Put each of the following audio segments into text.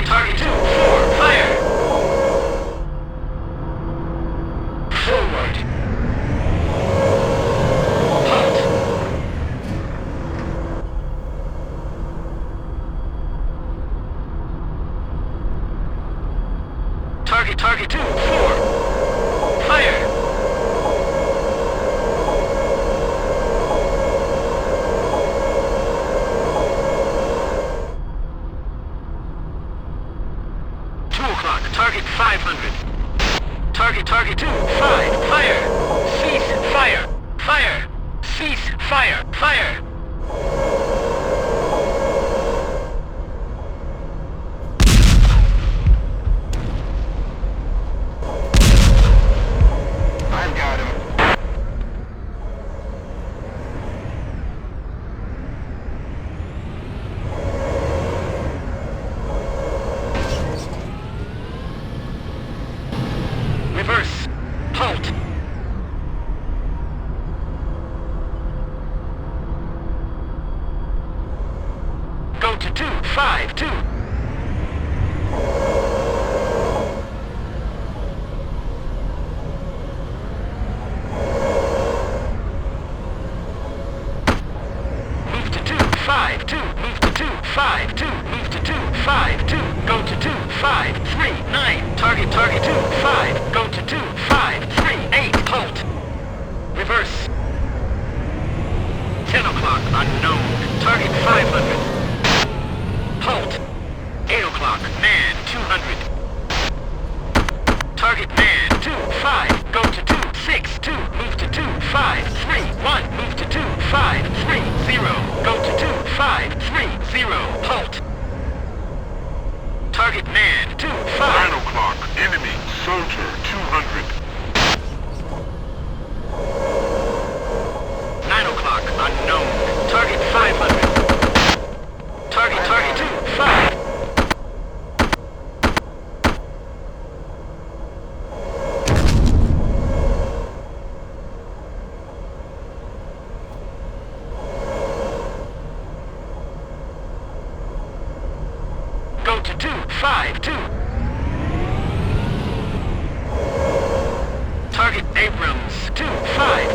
target 2, 4, fire! Forward. Halt. Target 2, 4, fire! Target 500. Target 2, 5, fire! Cease fire! Fire! Cease fire! Fire! I've got him. Reverse. Halt. Go to 2, 5, 2. Move to 2, 5, 2. Move to 2, 5, 2. Move to 2, 5, 2. Go to 2, 5, 3, 9. Target 2, 5. Go to 2, 5, 3, 8. Halt. Reverse. 10 o'clock, unknown. Target 500. Halt. 8 o'clock, man 200. Target man 2, 5. Go to 2, 6, 2. Move to 2, 5, 3, 1. Move to 2, 5, 3, 0. Go to 2, 5, 3, 0. Halt. Target man 2, 5. 9 o'clock, enemy, soldier 200. 9 o'clock, unknown. Target 500. Target 2, 5. Go to 2, 5, 2. Target Abrams 2, 5.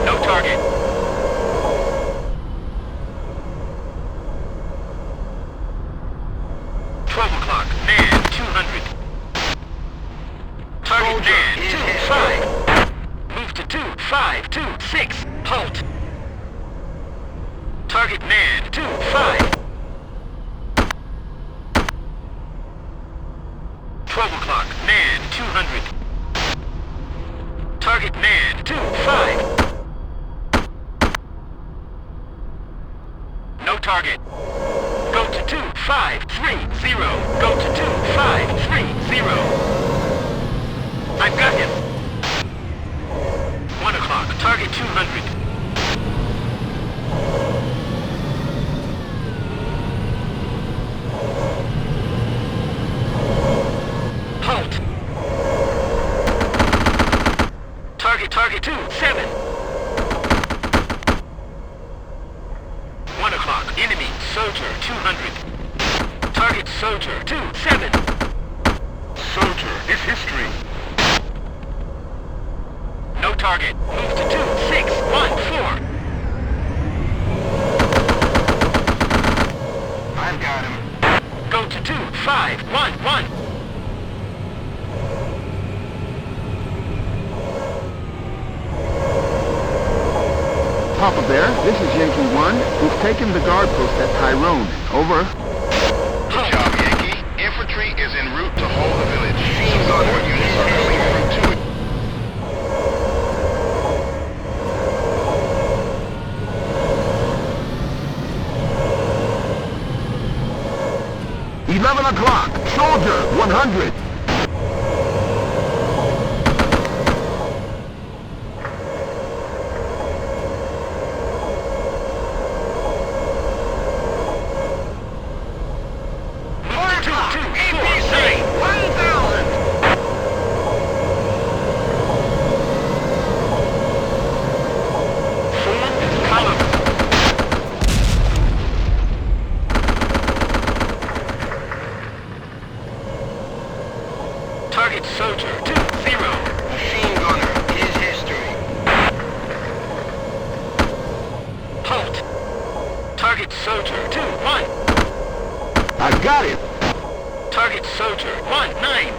No target. Man 200. Target man 2, 5. Move to 2, 5, 2, 6. Halt. Target man 2, 5. 12 o'clock, man 200. Target man 2, 5. No target. Go to 2, 5, 3, 0. Go to 2, 5, 3, 0. I've got him. 1 o'clock, target 200. Halt. Target 2, 7. 1 o'clock, enemy, soldier 200. Target soldier 2, 7. Soldier is history. No target. Move to 2, 6, 1, 4. I've got him. Go to 2, 5, 1, 1. Papa Bear, this is Yankee 1. We've taken the guard post at Tyrone. Over. Good job, Yankee. Infantry is en route to hold the village. Support units are moving through to it. $11 Soldier, 100. Target soldier 2-1. I got it. Target soldier 1-9.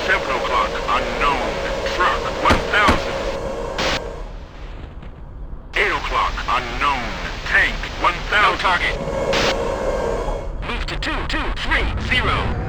7 o'clock, unknown. Truck, 1,000. 8 o'clock, unknown. Tank, No 1,000. target. Move to 2-2-3-0.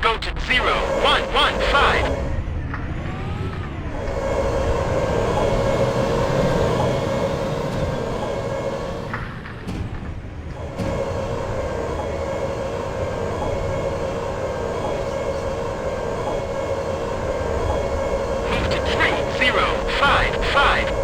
Go to 0-1-1-5. Move to 3-0-5-5.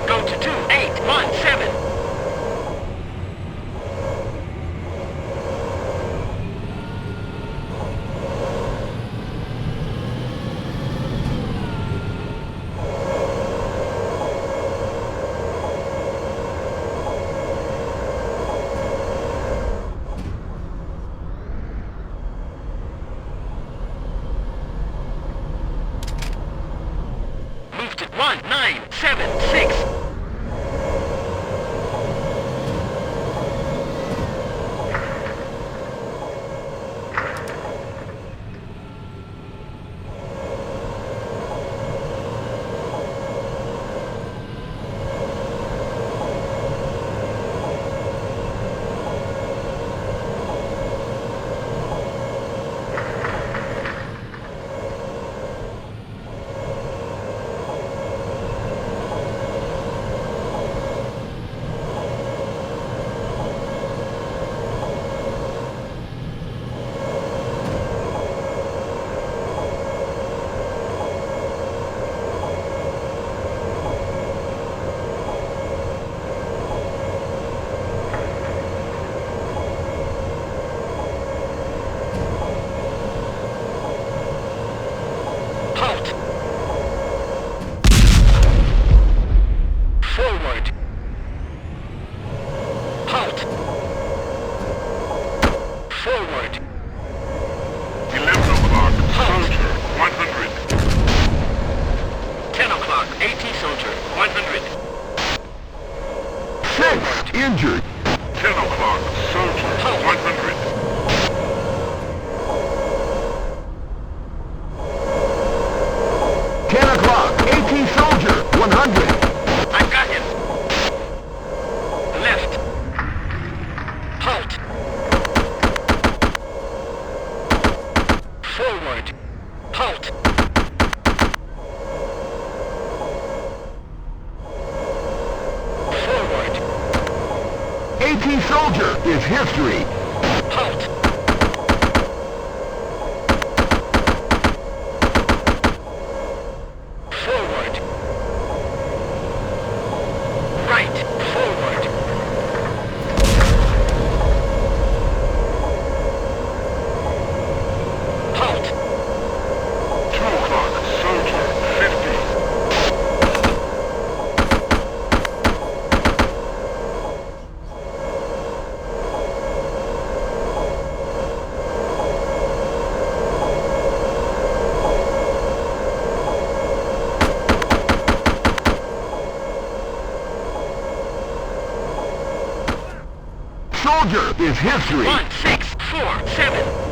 Go to 2-8-1-7. Move to 1-9-7-6. 10 o'clock. AT soldier. 100. 6 injured. 10 o'clock. Soldier. 100. 10 o'clock. AT soldier. 100. I've got him. Left. Halt. Forward. Halt. Forward. AT soldier is history. Halt. Forward. Right. Forward. Halt. 2 o'clock. Soldier. 50. Soldier is history. 1, 6, 4, 7.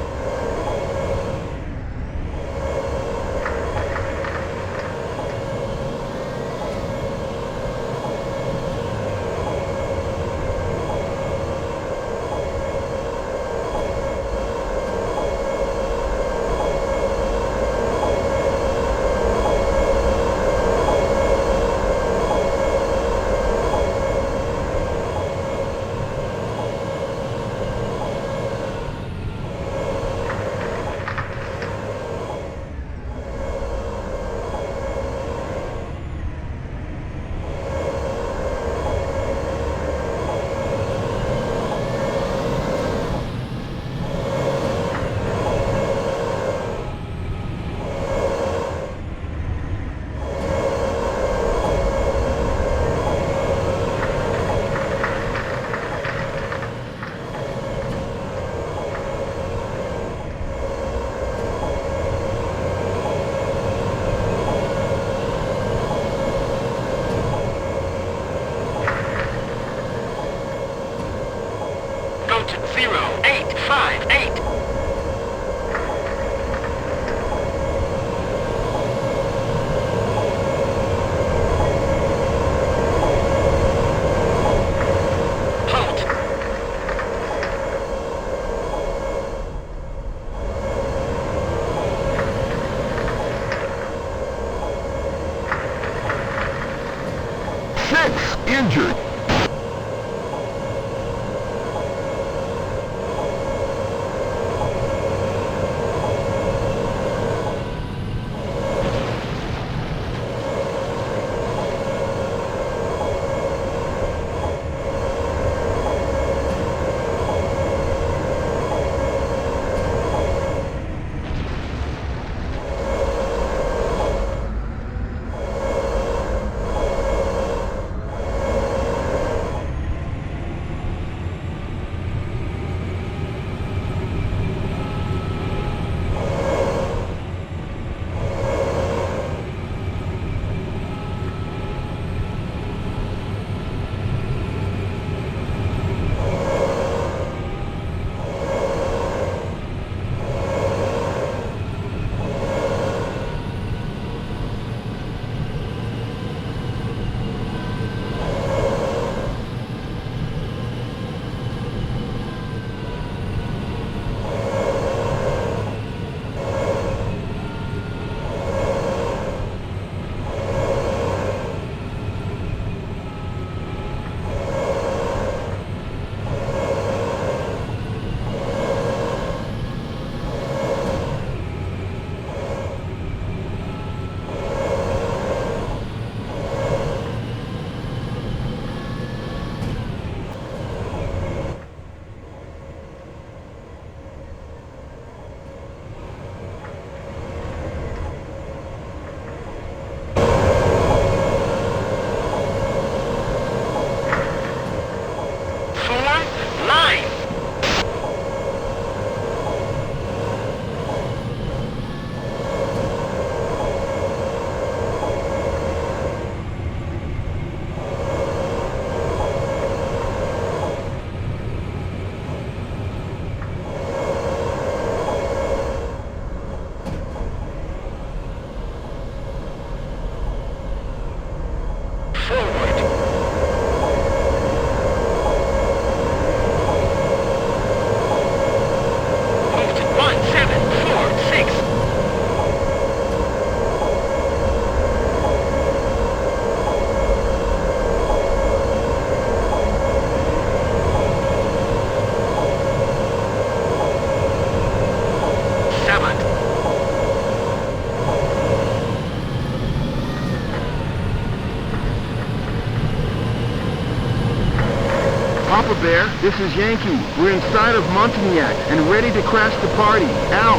This is Yankee. We're inside of Montignac and ready to crash the party. Out.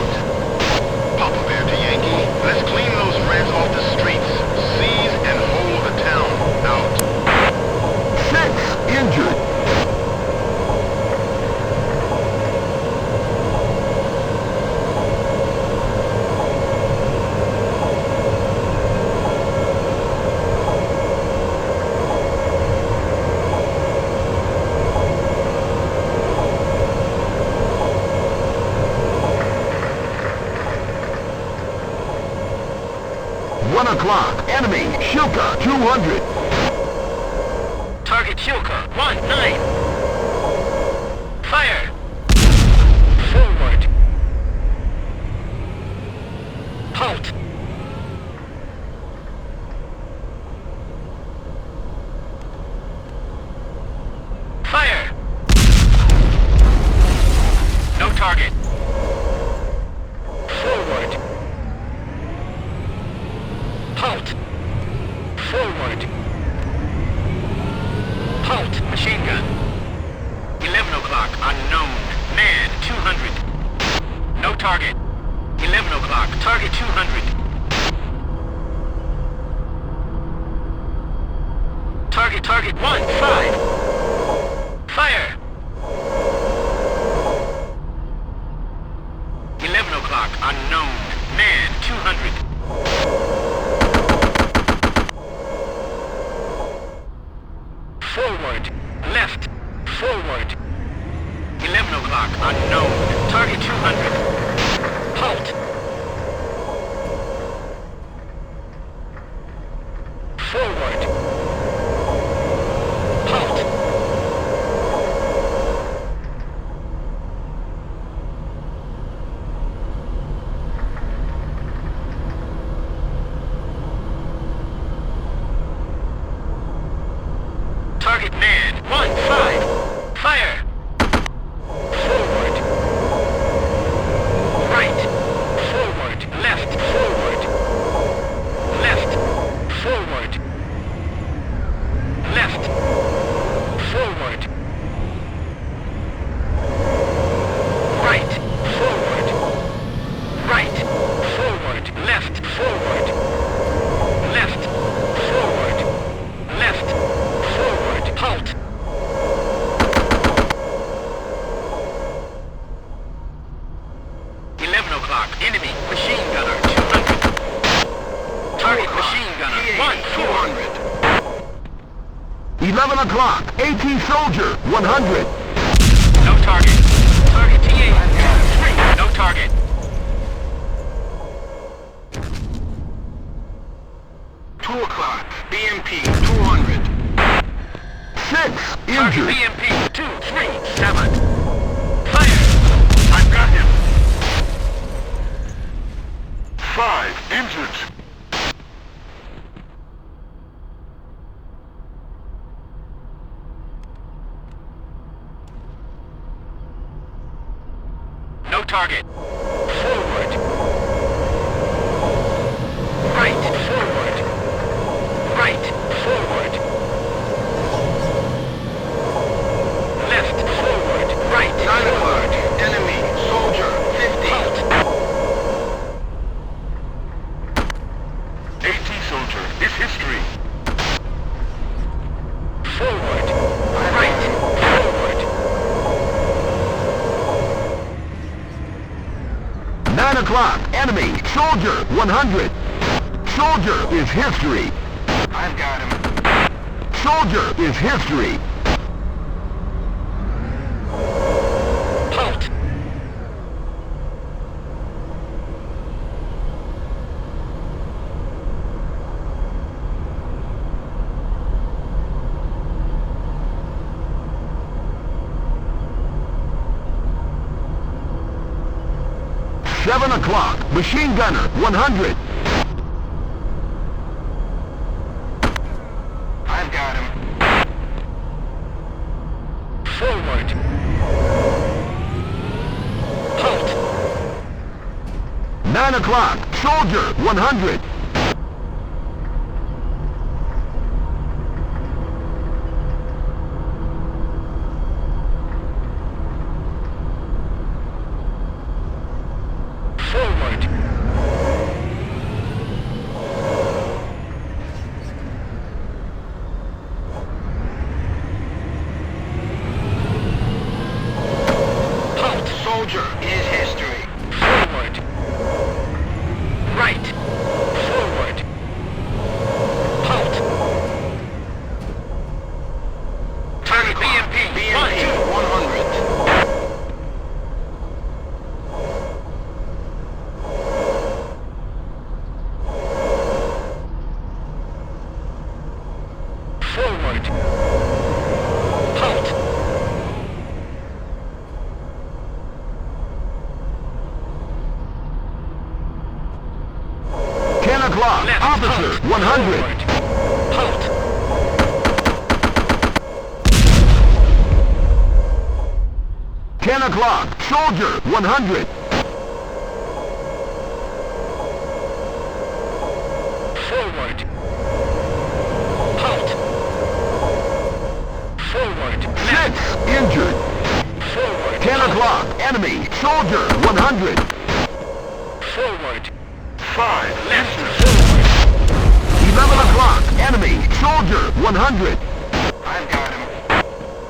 Papa Bear to Yankee. Let's clean those Reds off the streets. Seize and hold the town. Out. 6 injured. Enemy, Shilka, 200. Target Shilka, 1-9. Fire! Forward. Halt. Fire! No target. Forward. Halt. Forward. Halt. Machine gun. 11 o'clock. Unknown. Man, 200. No target. 11 o'clock. Target 200. Target 1-5. Fire. 11 o'clock. Unknown. Man, 200. Forward. Left. Forward. 11 o'clock. Unknown. Target 200. Halt. Forward. Halt. Target man, 1-5. Fire! Forward. Right. Forward. Left. Forward. Left. Forward. Left. Forward. Right. Forward. Right. Forward. Left. Forward. Left. Forward. Left. Forward. Halt. Enemy machine gunner 200. Target machine gunner 1-400. 11 o'clock. AT soldier, 100. No target. Target TA 2-3. No target. BMP 200. 6 Target injured. BMP 237. Fire! I've got him. 5 injured. No target. Forward. Right. Forward. Right. Forward. Left. Forward. Right. 9 o'clock. Enemy. Soldier. 50. Halt. AT soldier is history. Forward. Right. Forward. 9 o'clock. Enemy, soldier, 100. Soldier is history. I've got him. Soldier is history. Halt. Seven o'clock. Machine gunner, 100. I've got him. Forward. Halt. 9 o'clock. Soldier, 100. o'clock, Left. officer, Halt. 100. Forward. Halt. 10 o'clock, soldier, 100. Forward. Halt. Forward. 6, injured. Forward. 10 o'clock, enemy, soldier, 100. Forward. 5, Left. injured. Forward. 11 o'clock, enemy, soldier, 100. I've got him.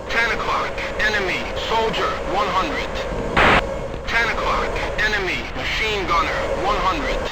10 o'clock, enemy, soldier, 100. 10 o'clock, enemy, machine gunner, 100.